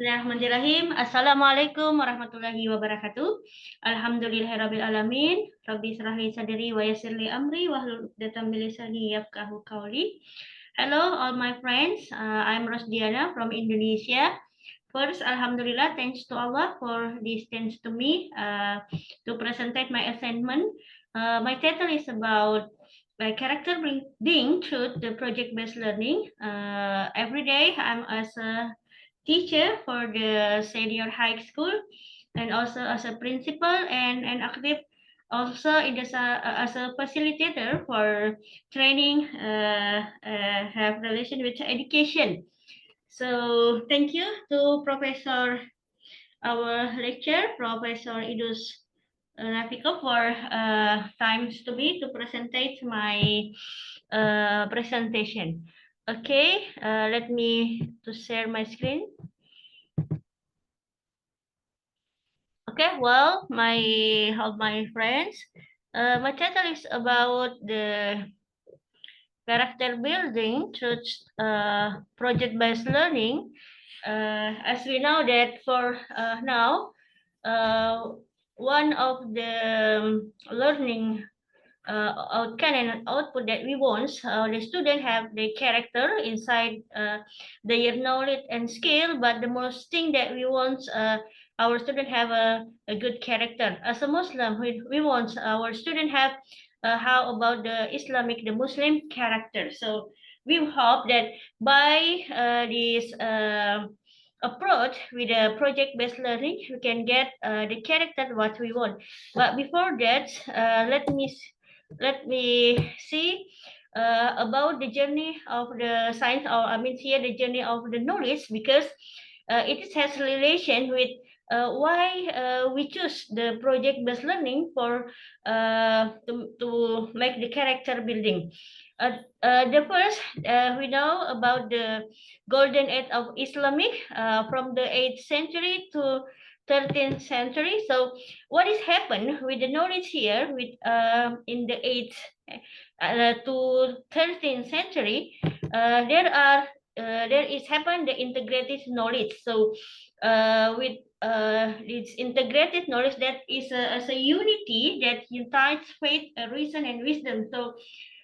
Bismillahirrahmanirrahim. Assalamualaikum warahmatullahi wabarakatuh. Alhamdulillahirabbil alamin. Rabbi shrah li sadri wa yassir li amri wahlul 'uqdatam min lisani yafqahu qawli. Hello all my friends. I'm Rosdiana from Indonesia. First, alhamdulillah, thanks to Allah for this chance to me to present my assignment. My title is about character building through the project-based learning. Every day I'm as a teacher for the senior high school and also as a principal and active also in the, as a facilitator for training have relation with education. So thank you to Professor, our lecturer, Professor Idus Nafiko for times to me to presentate my presentation. Okay, let me to share my screen. Okay, well, all my friends, my title is about the character building through project-based learning. As we know that for now, one of the learning outcome and output that we want, the student have the character inside their knowledge and skill, but the most thing that we want our student have a good character. As a Muslim, we want our student have how about the Islamic, the Muslim character. So we hope that by this approach with a project-based learning, we can get the character what we want. But before that, let me see about the journey of the science, or I mean here the journey of the knowledge, because it has relation with why we choose the project-based learning for to make the character building. The first, we know about the golden age of Islamic from the 8th century to 13th century. So what is happened with the knowledge here with in the 8th to 13th century, there is happened the integrated knowledge. So with this integrated knowledge that is as a unity that unites faith, reason, and wisdom. So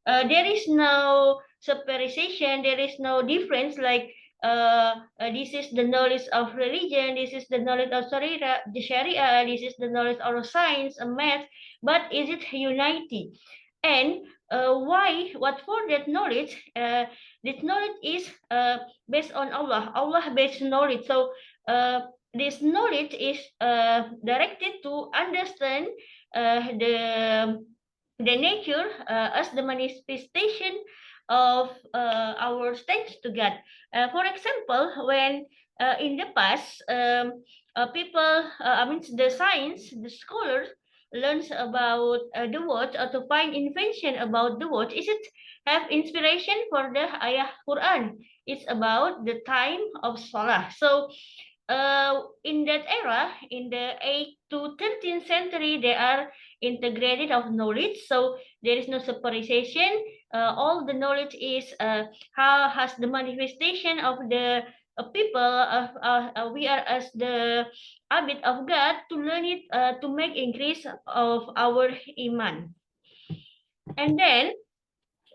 there is no separation, there is no difference like this is the knowledge of religion, this is the knowledge of Sharia, this is the knowledge of science and math, but is it unity? And why? What for that knowledge? This knowledge is based on Allah-based knowledge. So this knowledge is directed to understand the nature as the manifestation of our thanks to God. For example, when in the past, people, I mean, the science, the scholars learns about the word or to find invention about the word. Is it have inspiration for the ayah Quran? It's about the time of Salah. So in that era, in the 8th to 13th century, they are integrated of knowledge. So there is no separation. All the knowledge is how has the manifestation of the people. We are as the habit of God to learn it to make increase of our iman. And then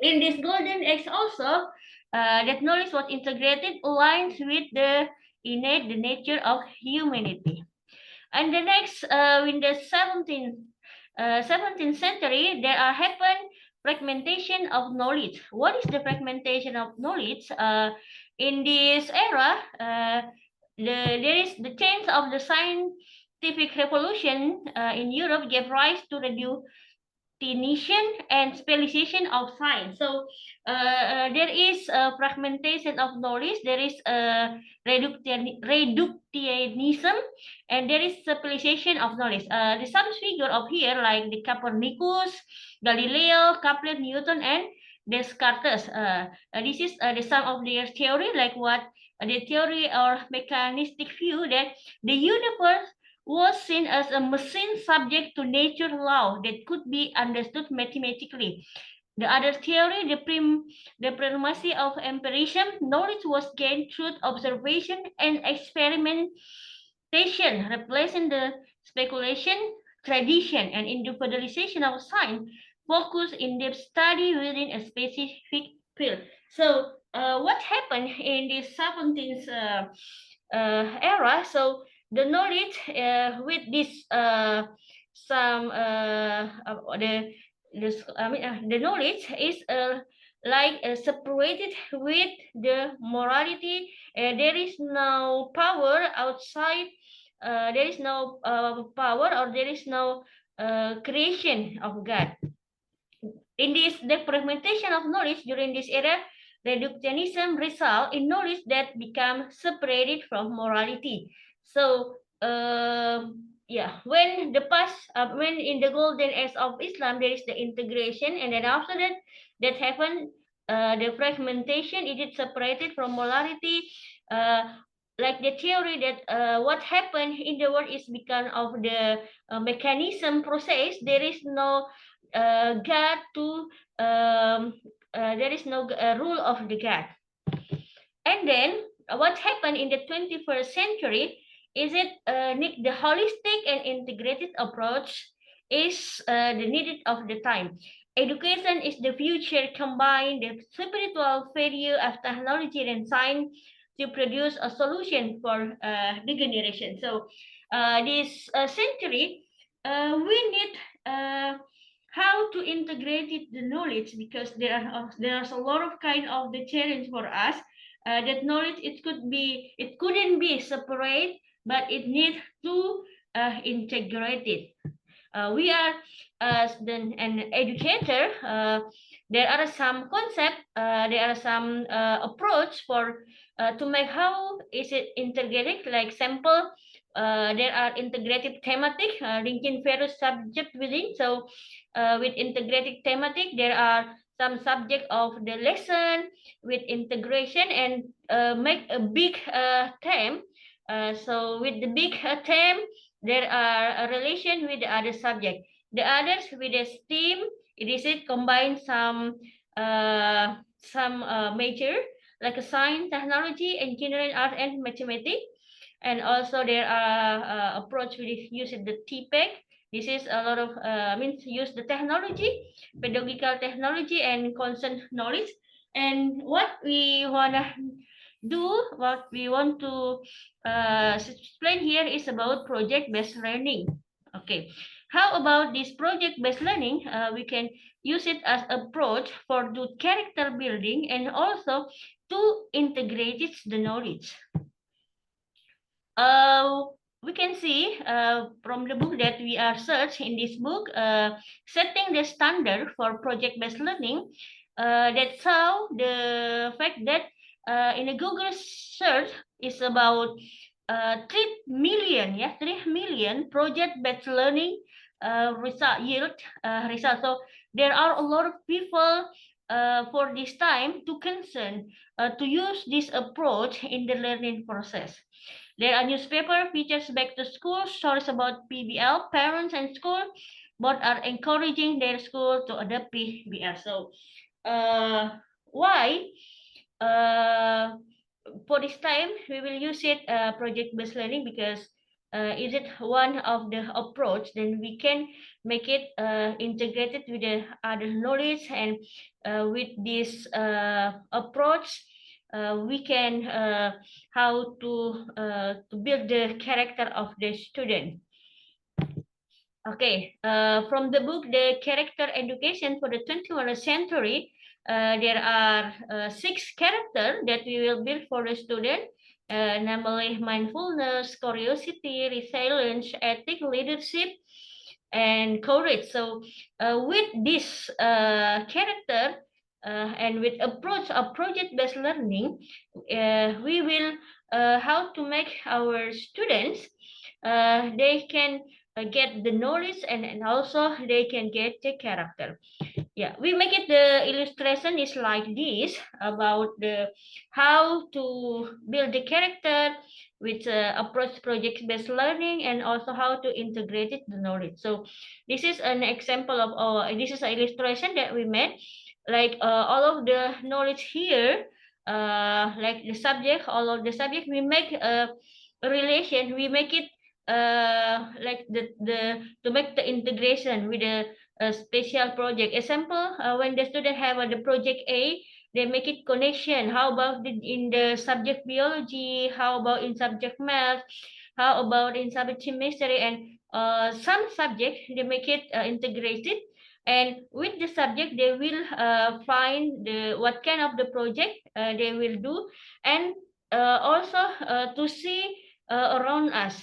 in this golden age also, that knowledge was integrated aligns with the innate the nature of humanity. And the next, in the 17th century, there are happened fragmentation of knowledge. What is the fragmentation of knowledge? In this era, there is the change of the scientific revolution in Europe gave rise to the definition and specialization of science. So there is a fragmentation of knowledge, there is a reductionism, and there is specialization of knowledge. The some figure of here like the Copernicus, Galileo, Kepler, Newton, and Descartes. This is the sum of their theory, like what the theory or mechanistic view that the universe was seen as a machine subject to nature law that could be understood mathematically. The other theory, the primacy of empirism, knowledge was gained through observation and experimentation, replacing the speculation, tradition, and individualization of science, focus in-depth study within a specific field. So, what happened in the 17th era? So, the knowledge with this some the knowledge is separated with the morality. There is no power outside. There is no power, or there is no creation of God. In this, the fragmentation of knowledge during this era, reductionism result in knowledge that become separated from morality. So, yeah, when the past, when in the golden age of Islam, there is the integration, and then after that, that happened, the fragmentation, it is separated from morality. Like the theory that what happened in the world is because of the mechanism process. There is no God to there is no rule of the God. And then what happened in the 21st century is it the holistic and integrated approach is the needed of the time. Education is the future, combine the spiritual failure of technology and science to produce a solution for the generation. So this century, we need how to integrate it, the knowledge, because there's a lot of kind of the challenge for us. That knowledge, it couldn't be separate, but it needs to integrate it. We are as an educator. There are some concept. There are some approach for to make how is it integrated. Like example, there are integrated thematic linking various subject within. So with integrated thematic, there are some subject of the lesson with integration and make a big theme. So with the big theme, there are a relation with the other subject. The others with the STEAM, it is it combine some major like a science, technology, engineering, art, and mathematics. And also there are approach with use the TPEC. This is a lot of means use the technology, pedagogical technology, and consent knowledge. And what we wanna do, what we want to explain here is about project-based learning. Okay, how about this project-based learning? We can use it as approach for the character building and also to integrate it the knowledge. Uh, we can see from the book that we are search in this book, setting the standard for project-based learning. That's how the fact that in a Google search is about 3 million, 3 million project-based learning result. So there are a lot of people for this time to concern to use this approach in the learning process. There are newspaper features back to school, stories about PBL, parents and school, both are encouraging their school to adopt PBL. So, why? Uh, for this time, we will use it project-based learning because is it one of the approach, then we can make it integrated with the other knowledge, and with this approach, we can how to build the character of the student. Okay, from the book, The Character Education for the 21st Century, there are 6 characters that we will build for the student, namely mindfulness, curiosity, resilience, ethic, leadership, and courage. So with this character and with approach of project-based learning, we will how to make our students they can get the knowledge, and also they can get the character. Yeah, we make it the illustration is like this about the how to build the character with approach project-based learning, and also how to integrate it the knowledge. So this is an example of this is an illustration that we made. like all of the knowledge here, like the subject, all of the subject, we make a relation, we make it like the to make the integration with a special project. Example, when the student have the project A, they make it connection. How about in the subject biology? How about in subject math? How about in subject chemistry? And some subject they make it integrated, and with the subject they will find the what kind of the project they will do, and also to see around us.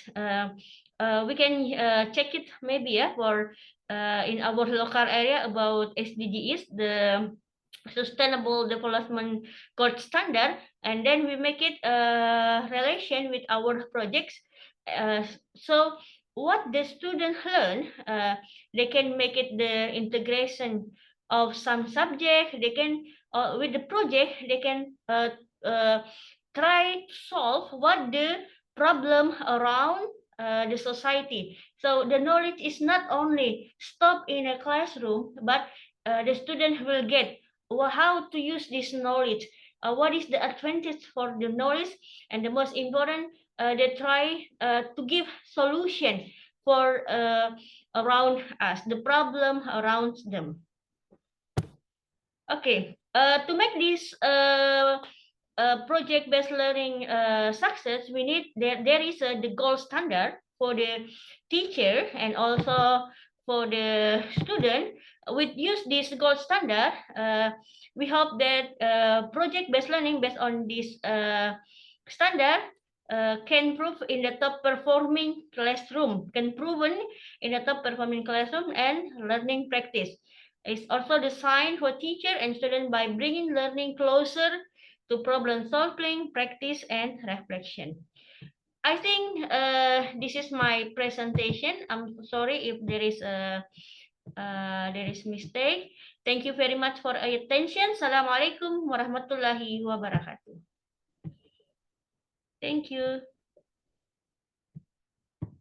We can check it maybe, yeah, for in our local area about SDGs, the sustainable development gold standard, and then we make it relation with our projects. So what the students learn, they can make it the integration of some subject. They can with the project they can uh, try to solve what the problem around the society. So the knowledge is not only stop in a classroom, but the student will get how to use this knowledge, what is the advantage for the knowledge, and the most important, they try to give solution for around us, the problem around them. Okay, to make this project-based learning success, we need there is the gold standard for the teacher and also for the student. We use this gold standard. We hope that project-based learning based on this standard can prove in the top performing classroom, can proven in the top performing classroom and learning practice. It's also designed for teacher and student by bringing learning closer to problem solving, practice, and reflection. I think this is my presentation. I'm sorry if there is mistake. Thank you very much for your attention. Assalamualaikum warahmatullahi wabarakatuh. Thank you.